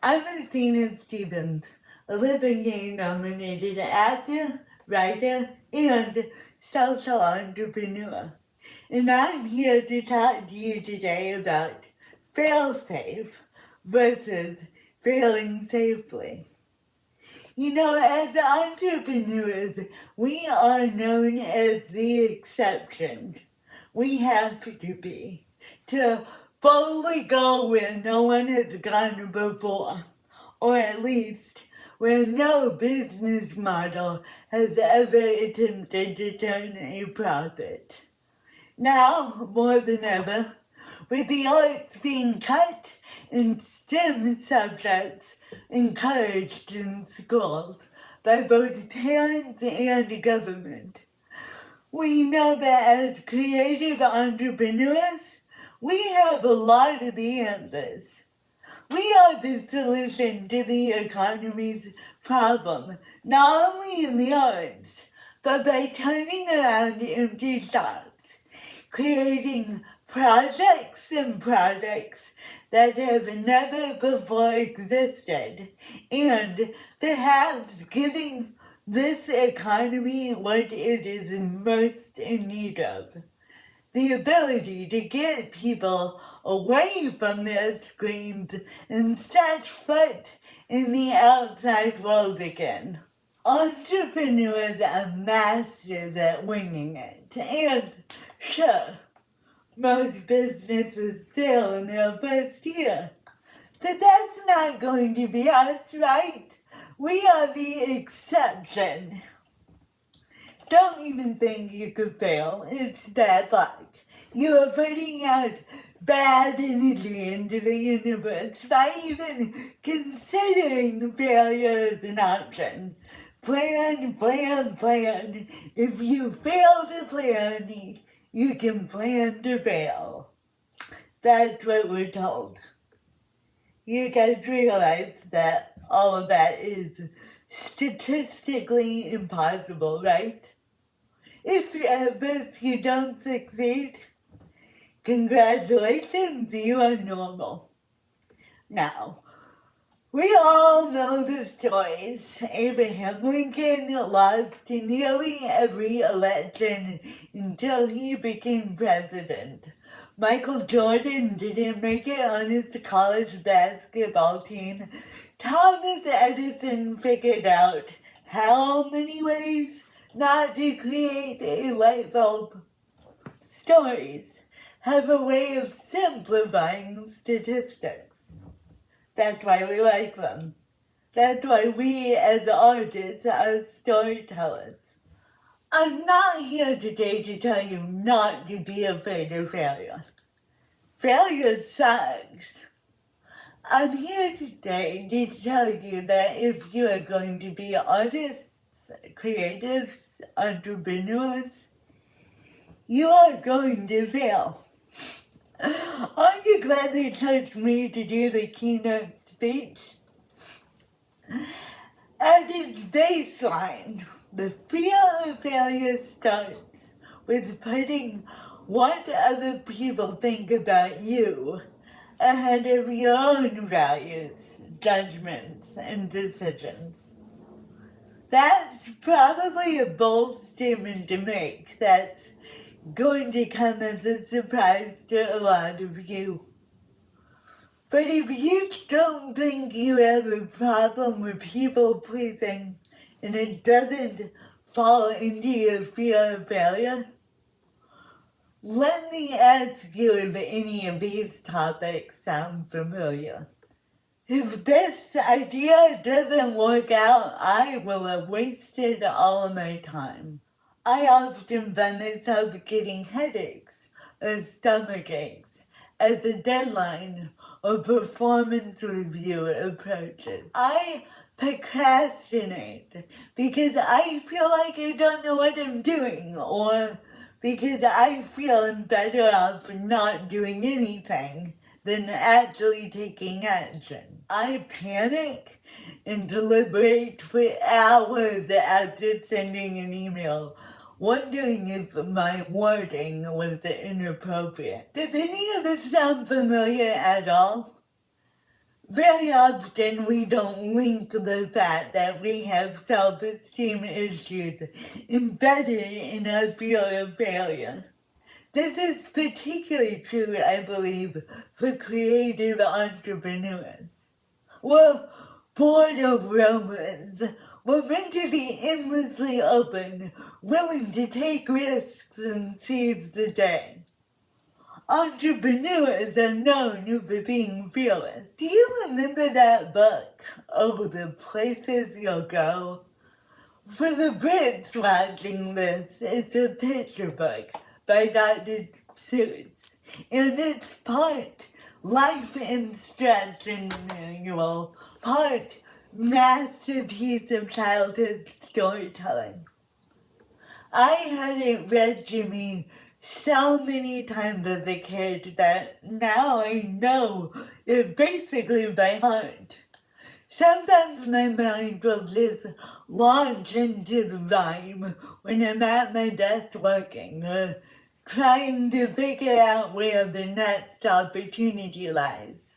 I'm Athena Stevens, a Liberator-nominated actor, writer, and social entrepreneur. And I'm here to talk to you today about fail-safe versus failing safely. You know, as entrepreneurs, we are known as the exception. We have to be, to boldly go where no one has gone before, or at least where no business model has ever attempted to turn a profit. Now, more than ever, with the arts being cut and STEM subjects encouraged in schools by both parents and government, we know that as creative entrepreneurs, we have a lot of the answers. We are the solution to the economy's problem, not only in the arts, but by turning around empty shops, creating projects and products that have never before existed, and perhaps giving this economy what it is most in need of. The ability to get people away from their screens and set foot in the outside world again. Entrepreneurs are masters at winging it, and sure, most businesses fail in their first year. But that's not going to be us, right? We are the exception. Don't even think you could fail. It's bad luck. You are putting out bad energy into the universe by even considering failure as an option. Plan, plan, plan. If you fail to plan, you can plan to fail. That's what we're told. You guys realize that all of that is statistically impossible, right? If at first you don't succeed, congratulations, you are normal. Now, we all know the stories. Abraham Lincoln lost nearly every election until he became president. Michael Jordan didn't make it on his college basketball team. Thomas Edison figured out how many ways not to create a light bulb. Stories have a way of simplifying statistics. That's why we like them. That's why we as artists are storytellers. I'm not here today to tell you not to be afraid of failure. Failure sucks. I'm here today to tell you that if you are going to be artists, creatives, entrepreneurs, you are going to fail. Aren't you glad they chose me to do the keynote speech? At its baseline, the fear of failure starts with putting what other people think about you ahead of your own values, judgments, and decisions. That's probably a bold statement to make that's going to come as a surprise to a lot of you. But if you don't think you have a problem with people pleasing and it doesn't fall into your fear of failure, let me ask you if any of these topics sound familiar. If this idea doesn't work out, I will have wasted all of my time. I often find myself getting headaches or stomach aches as the deadline or performance review approaches. I procrastinate because I feel like I don't know what I'm doing, or because I feel I'm better off not doing anything than actually taking action. I panic and deliberate for hours after sending an email, wondering if my wording was inappropriate. Does any of this sound familiar at all? Very often we don't link the fact that we have self-esteem issues embedded in our fear of failure. This is particularly true, I believe, for creative entrepreneurs. We're born of romance. We're meant to be endlessly open, willing to take risks and seize the day. Entrepreneurs are known for being fearless. Do you remember that book, Oh, the Places You'll Go? For the Brits watching this, it's a picture book by Dr. Seuss, and it's part life instruction manual, part masterpiece of childhood storytelling. I had it read to me so many times as a kid that now I know it basically by heart. Sometimes my mind will just launch into the rhyme when I'm at my desk working or trying to figure out where the next opportunity lies.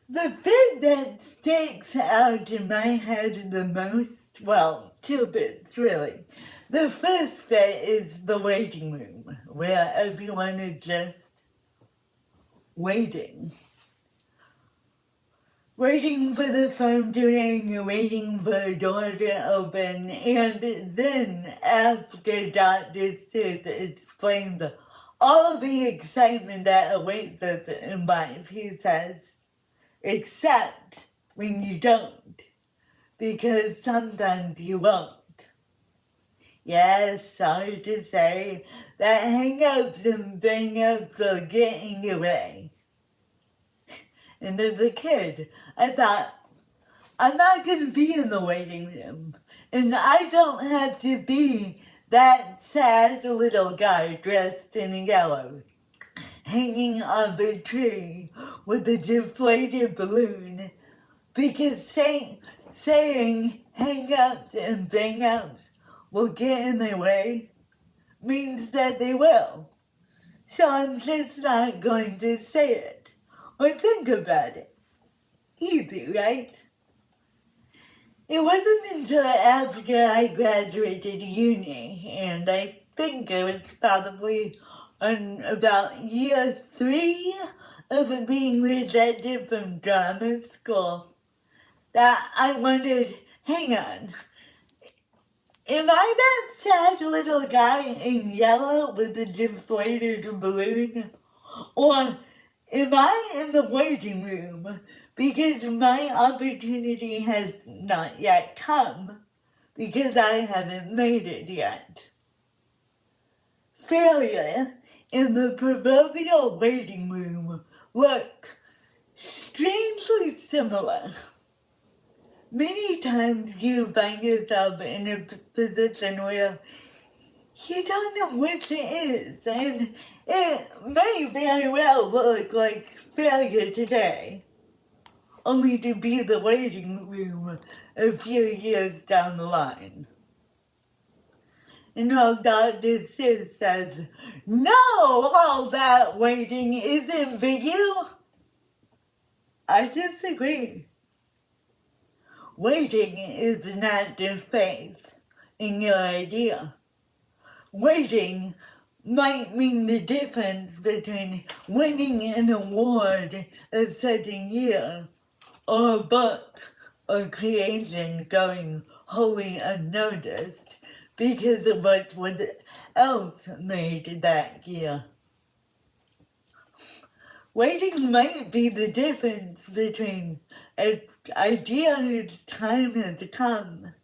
The bit that sticks out in my head the most, well, two bits really. The first bit is the waiting room, where everyone is just waiting. Waiting for the phone to ring, waiting for a door to open, and then after Dr. Seuss explains all the excitement that awaits us in life, he says, except when you don't, because sometimes you won't. Yes, sorry to say that hang-ups and bang-ups are getting away. And as a kid, I thought, I'm not going to be in the waiting room. And I don't have to be that sad little guy dressed in yellow, hanging on the tree with a deflated balloon. Because saying hang-ups and bang-ups will get in their way means that they will. So I'm just not going to say it or think about it. Easy, right? It wasn't until after I graduated uni, and I think it was probably on about year 3 of being rejected from drama school, that I wondered, hang on, am I that sad little guy in yellow with the deflated balloon? Or am I in the waiting room because my opportunity has not yet come because I haven't made it yet? Failure in the proverbial waiting room look strangely similar. Many times you find yourself in a position where you don't know which it is, and it may very well look like failure today, only to be the waiting room a few years down the line. And while Dr. Seuss says, no, all that waiting isn't for you, I disagree. Waiting is an act of faith in your idea. Waiting might mean the difference between winning an award a certain year or a book or creation going wholly unnoticed because of what else made that year. Waiting might be the difference between an idea whose time has come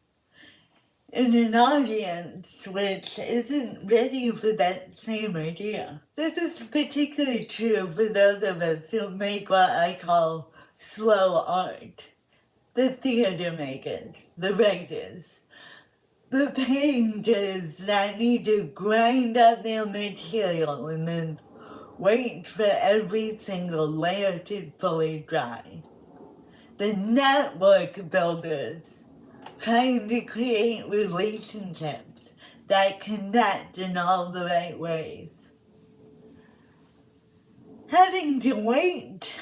and an audience which isn't ready for that same idea. This is particularly true for those of us who make what I call slow art. The theater makers, the writers, the painters that need to grind up their material and then wait for every single layer to fully dry. The network builders trying to create relationships that connect in all the right ways. Having to wait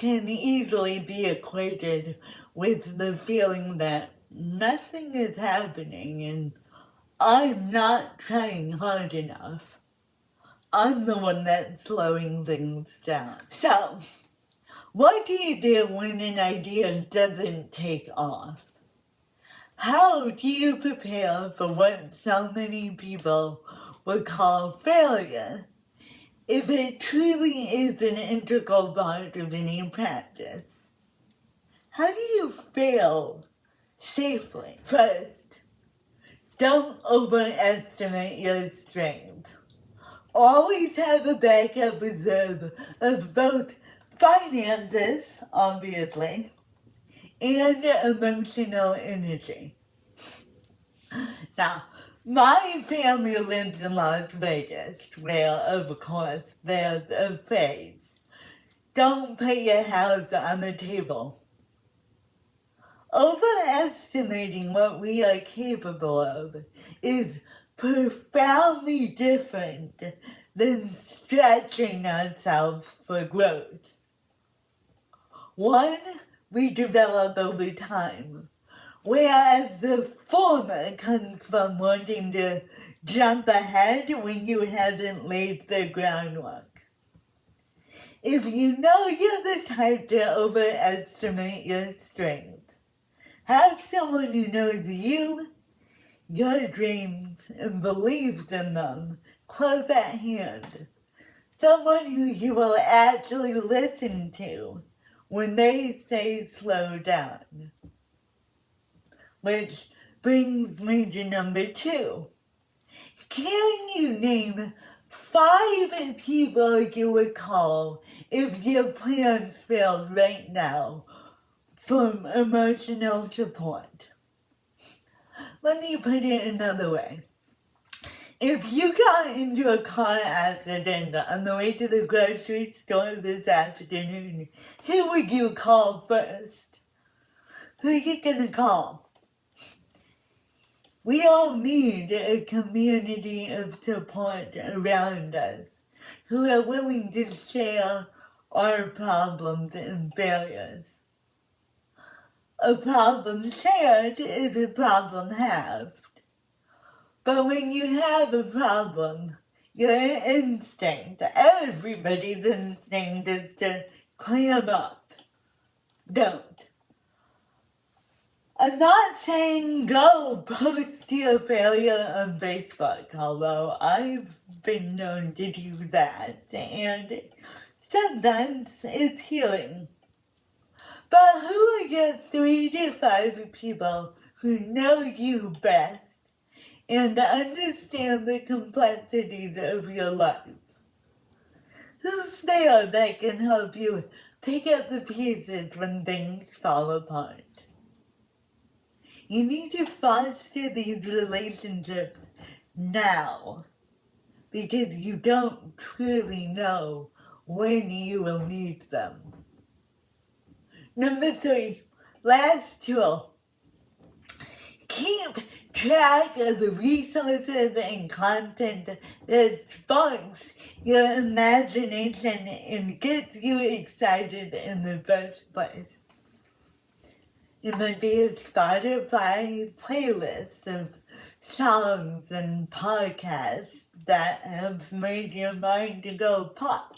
can easily be equated with the feeling that nothing is happening and I'm not trying hard enough. I'm the one that's slowing things down. So, what do you do when an idea doesn't take off? How do you prepare for what so many people would call failure if it truly is an integral part of any practice? How do you fail safely? First, don't overestimate your strength. Always have a backup reserve of both finances, obviously, and emotional energy. Now, my family lives in Las Vegas, where, of course, there's a phrase, don't put your house on the table. Overestimating what we are capable of is profoundly different than stretching ourselves for growth. One we develop over time, whereas the former comes from wanting to jump ahead when you haven't laid the groundwork. If you know you're the type to overestimate your strength, have someone who knows you, your dreams, and believes in them close at hand. Someone who you will actually listen to when they say slow down. Which brings me to number 2. Can you name 5 people you would call if your plans failed right now for emotional support? Let me put it another way. If you got into a car accident on the way to the grocery store this afternoon, who would you call first? Who are you gonna call? We all need a community of support around us who are willing to share our problems and failures. A problem shared is a problem halved. But when you have a problem, your instinct, everybody's instinct is to clam up. Don't. I'm not saying go post your failure on Facebook, although I've been known to do that, and sometimes it's healing. But who are your 3 to 5 people who know you best and understand the complexities of your life? Who's there that can help you pick up the pieces when things fall apart? You need to foster these relationships now because you don't truly know when you will need them. Number 3, last tool. Keep track of the resources and content that sparks your imagination and gets you excited in the first place. It might be a Spotify playlist of songs and podcasts that have made your mind go pop.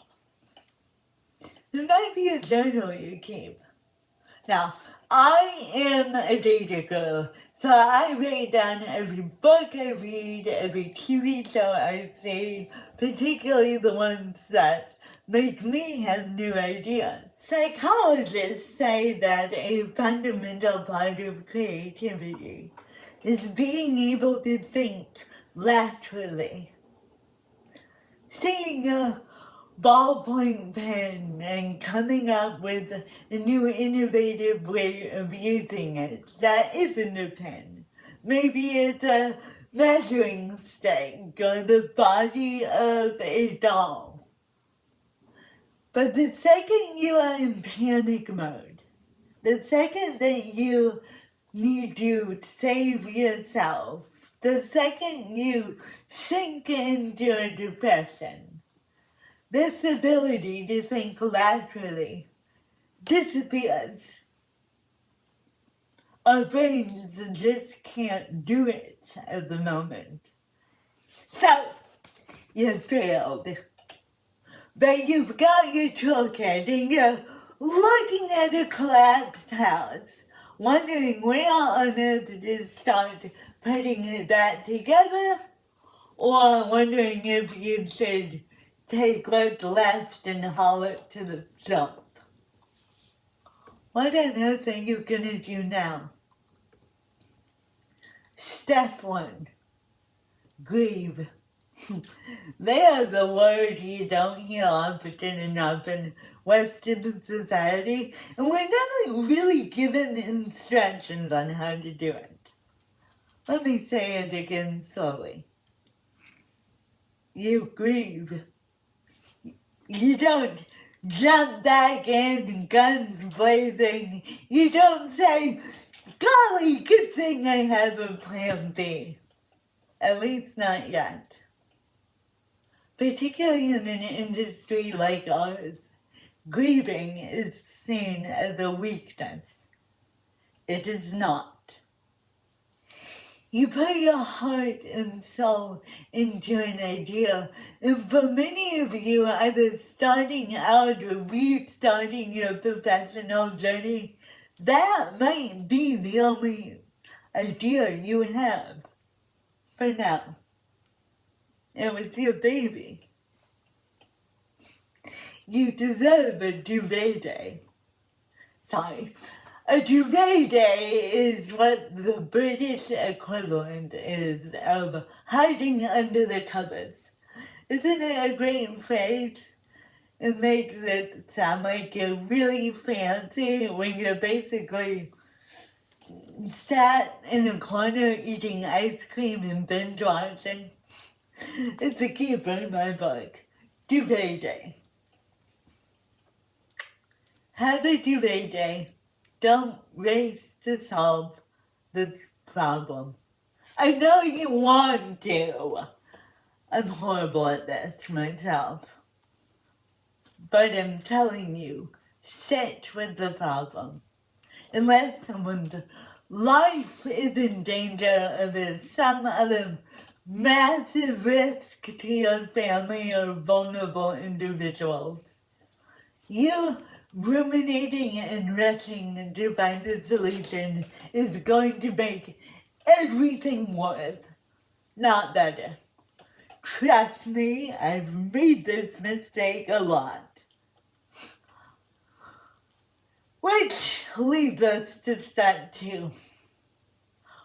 It might be a journal you keep. Now, I am a data girl, so I write down every book I read, every TV show I see, particularly the ones that make me have new ideas. Psychologists say that a fundamental part of creativity is being able to think laterally. Seeing a ballpoint pen and coming up with a new innovative way of using it that isn't a pen. Maybe it's a measuring stick or the body of a doll. But the second you are in panic mode, the second that you need to save yourself, the second you sink into a depression, this ability to think laterally disappears. Our brains just can't do it at the moment. So, you failed. But you've got your toolkit and you're looking at a collapsed house, wondering where on earth to start putting it back together, or wondering if you should take what's left and haul it to the dump. What on earth are you gonna do now? Step 1. Grieve. They are the word you don't hear often enough in Western society, and we're never really given instructions on how to do it. Let me say it again slowly. You grieve. You don't jump back in, guns blazing. You don't say, golly, good thing I have a plan B. At least not yet. Particularly in an industry like ours, grieving is seen as a weakness. It is not. You put your heart and soul into an idea, and for many of you, either starting out or restarting your professional journey, that might be the only idea you have for now. It was your baby. You deserve a duvet day. A duvet day is what the British equivalent is of hiding under the covers. Isn't it a great phrase? It makes it sound like you're really fancy when you're basically sat in a corner eating ice cream and binge watching. It's a keeper in my book. Duvet day. Have a duvet day. Don't race to solve this problem. I know you want to. I'm horrible at this myself. But I'm telling you, sit with the problem. Unless someone's life is in danger or there's some other massive risk to your family or vulnerable individuals, you ruminating and rushing to find a solution is going to make everything worse, not better. Trust me, I've made this mistake a lot. Which leads us to step 2.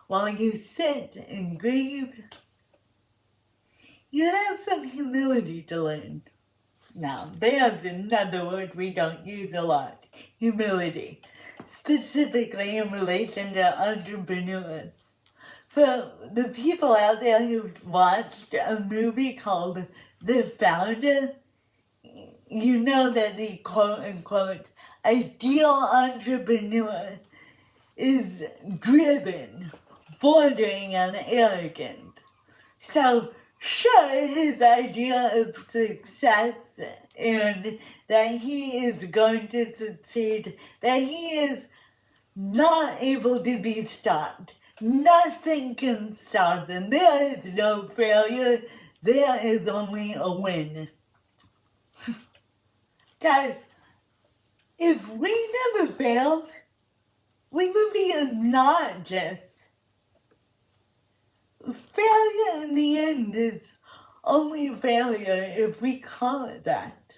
While you sit and grieve, you have some humility to learn. Now, there's another word we don't use a lot. Humility. Specifically in relation to entrepreneurs. For the people out there who've watched a movie called The Founder, you know that the quote-unquote ideal entrepreneur is driven, bordering on arrogant. So, sure, his idea of success and that he is going to succeed, that he is not able to be stopped. Nothing can stop him. There is no failure. There is only a win. Guys, if we never failed, we would be obnoxious. Failure in the end is only failure if we call it that.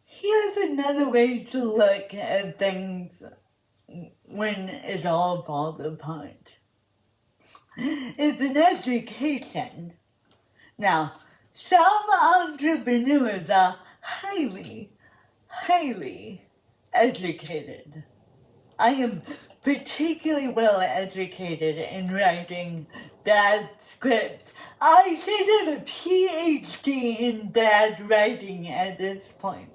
Here's another way to look at things when it all falls apart. It's an education. Now, some entrepreneurs are highly educated. I am particularly well educated in writing bad scripts. I should have a PhD in bad writing at this point.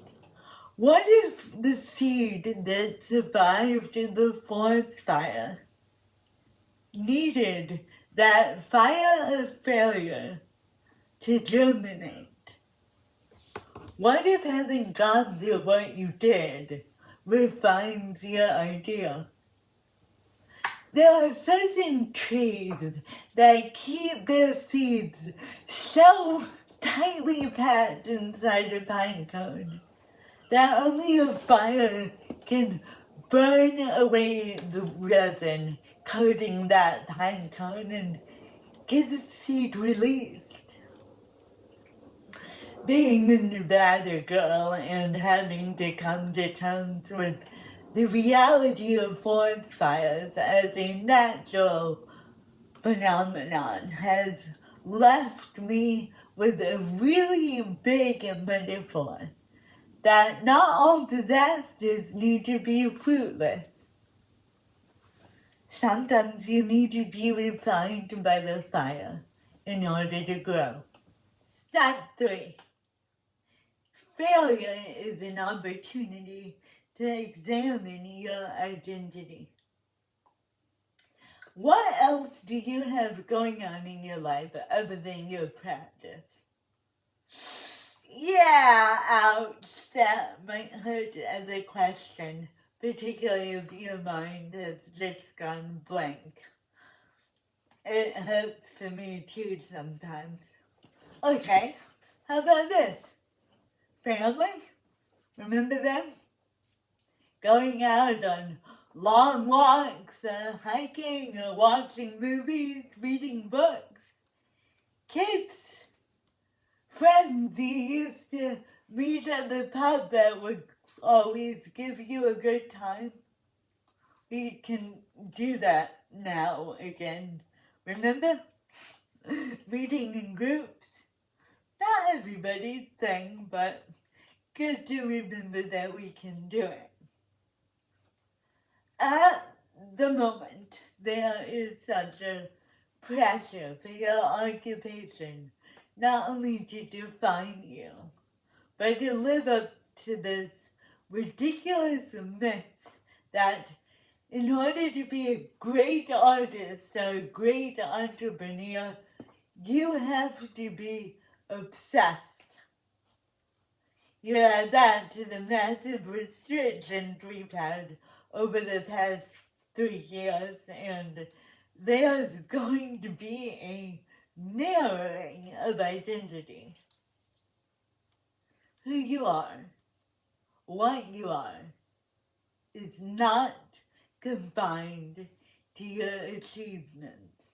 What if the seed that survived the forest fire needed that fire of failure to germinate? What if having gone through what you did refines your idea? There are certain trees that keep their seeds so tightly packed inside a pine cone that only a fire can burn away the resin coating that pine cone and get the seed released. Being a Nevada girl and having to come to terms with the reality of forest fires as a natural phenomenon has left me with a really big metaphor that not all disasters need to be fruitless. Sometimes you need to be refined by the fire in order to grow. Step 3. Failure is an opportunity to examine your identity. What else do you have going on in your life other than your practice? Yeah, ouch, that might hurt as a question, particularly if your mind has just gone blank. It hurts for me too sometimes. Okay, how about this? Family? Remember them? Going out on long walks, hiking, watching movies, reading books. Kids, friends you used to meet at the pub that would always give you a good time. We can do that now again. Remember? Meeting in groups. Not everybody's thing, but good to remember that we can do it. At the moment, there is such a pressure for your occupation not only to define you, but to live up to this ridiculous myth that in order to be a great artist or a great entrepreneur, you have to be obsessed. You add that to the massive restrictions we've had over the past 3 years, and there's going to be a narrowing of identity. Who you are, what you are, is not confined to your achievements.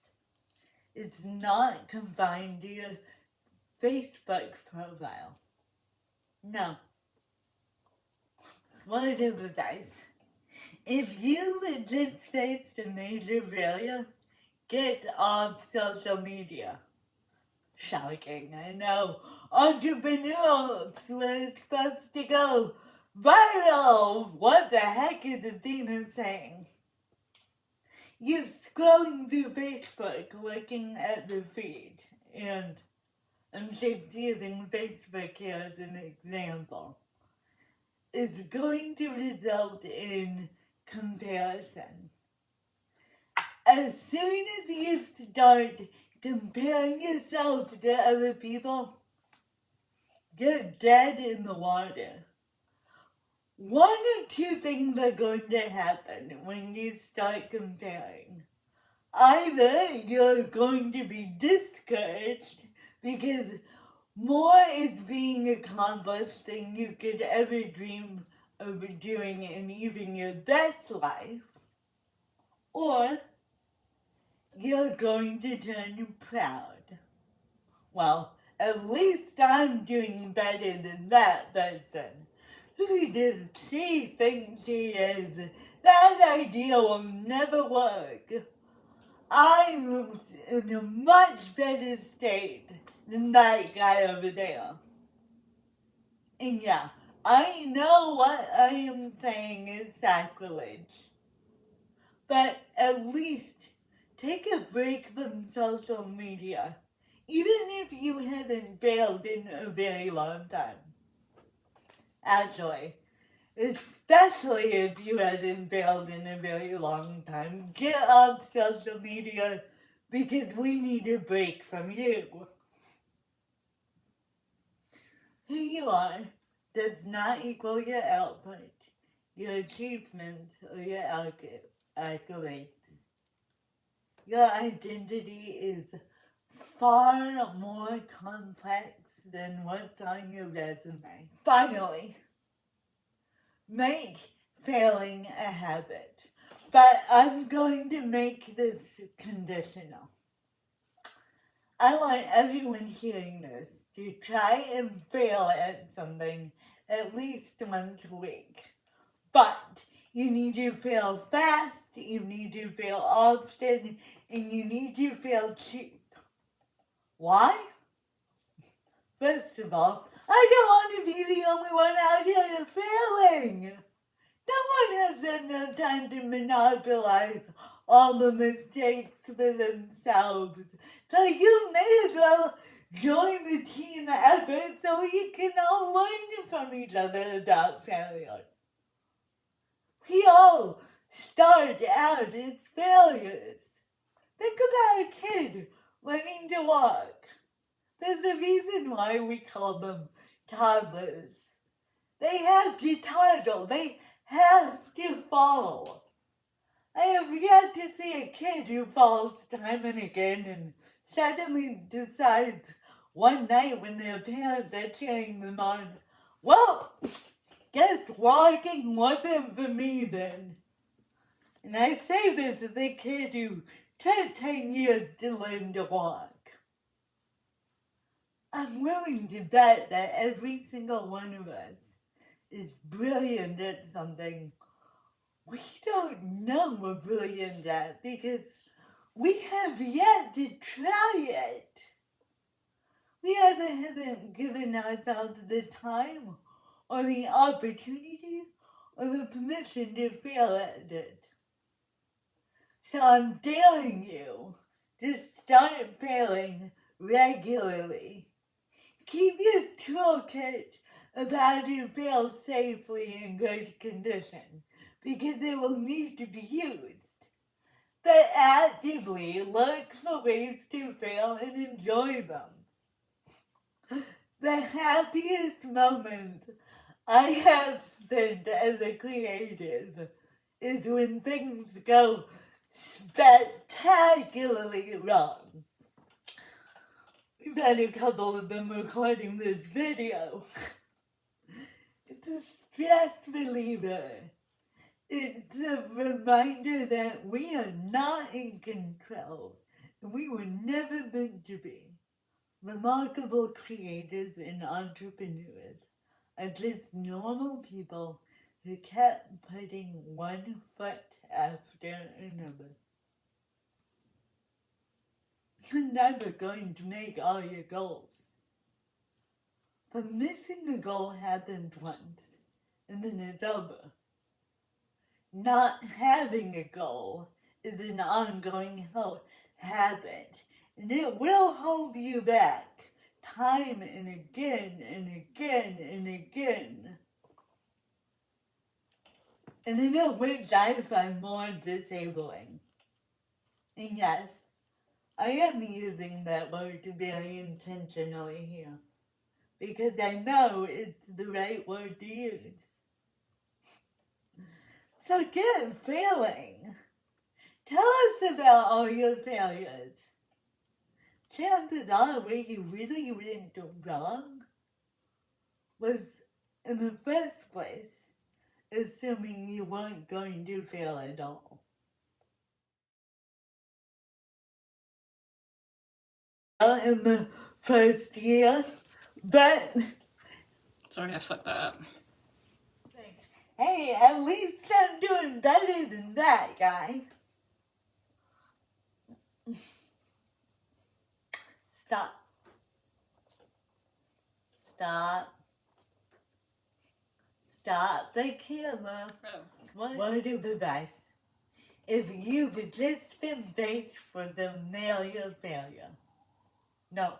It's not confined to your Facebook profile. No. Word of advice. If you just faced a major failure, get off social media. Shocking, I know. Entrepreneurs were supposed to go viral. What the heck is Athena saying? You're scrolling through Facebook looking at the feed, and I'm just using Facebook here as an example. It's going to result in comparison. As soon as you start comparing yourself to other people, you're dead in the water. One of two things are going to happen when you start comparing. Either you're going to be discouraged because more is being accomplished than you could ever dream of doing in even your best life, or you're going to turn proud. Well, at least I'm doing better than that person. Who does she think she is? That idea will never work. I'm in a much better state than that guy over there. And yeah, I know what I am saying is sacrilege. But at least take a break from social media, even if you haven't failed in a very long time. Actually, especially if you haven't failed in a very long time, get off social media because we need a break from you. who you are does not equal your output, your achievements, or your accolades. Your identity is far more complex than what's on your resume. Finally, make failing a habit. But I'm going to make this conditional. I want everyone hearing this to try and fail at something at least once a week. But you need to fail fast, you need to fail often, and you need to fail cheap. Why? First of all, I don't want to be the only one out here failing. No one has enough time to monopolize all the mistakes for themselves. So you may as well join the team effort so we can all learn from each other about failure. We all start out as failures. Think about a kid learning to walk. There's a reason why we call them toddlers. They have to toddle. They have to fall. I have yet to see a kid who falls time and again and suddenly decides one night when their parents are cheering them on, well, guess walking wasn't for me then. And I say this as a kid who took 10 years to learn to walk. I'm willing to bet that every single one of us is brilliant at something we don't know we're brilliant at because we have yet to try it. We either haven't given ourselves the time or the opportunity or the permission to fail at it. So I'm daring you to start failing regularly. Keep your toolkit of how to fail safely in good condition, because it will need to be used. But actively look for ways to fail and enjoy them. The happiest moment I have spent as a creative is when things go spectacularly wrong. We've had a couple of them recording this video. It's a stress reliever. It's a reminder that we are not in control, and we were never meant to be. Remarkable creators and entrepreneurs are just normal people who kept putting one foot after another. You're never going to make all your goals. But missing a goal happens once, and then it's over. Not having a goal is an ongoing habit, and it will hold you back time and again and again and again. And I know which I find more disabling. And yes, I am using that word very intentionally here, because I know it's the right word to use. So get failing. Tell us about all your failures. Chances are where you really went wrong was in the first place, assuming you weren't going to fail at all. In the first year, but sorry, I fucked that up. Hey, at least I'm doing better than that, guy. Stop. Stop. Stop the camera. Oh. Word of advice. If you've just been faced for the nail your failure. No.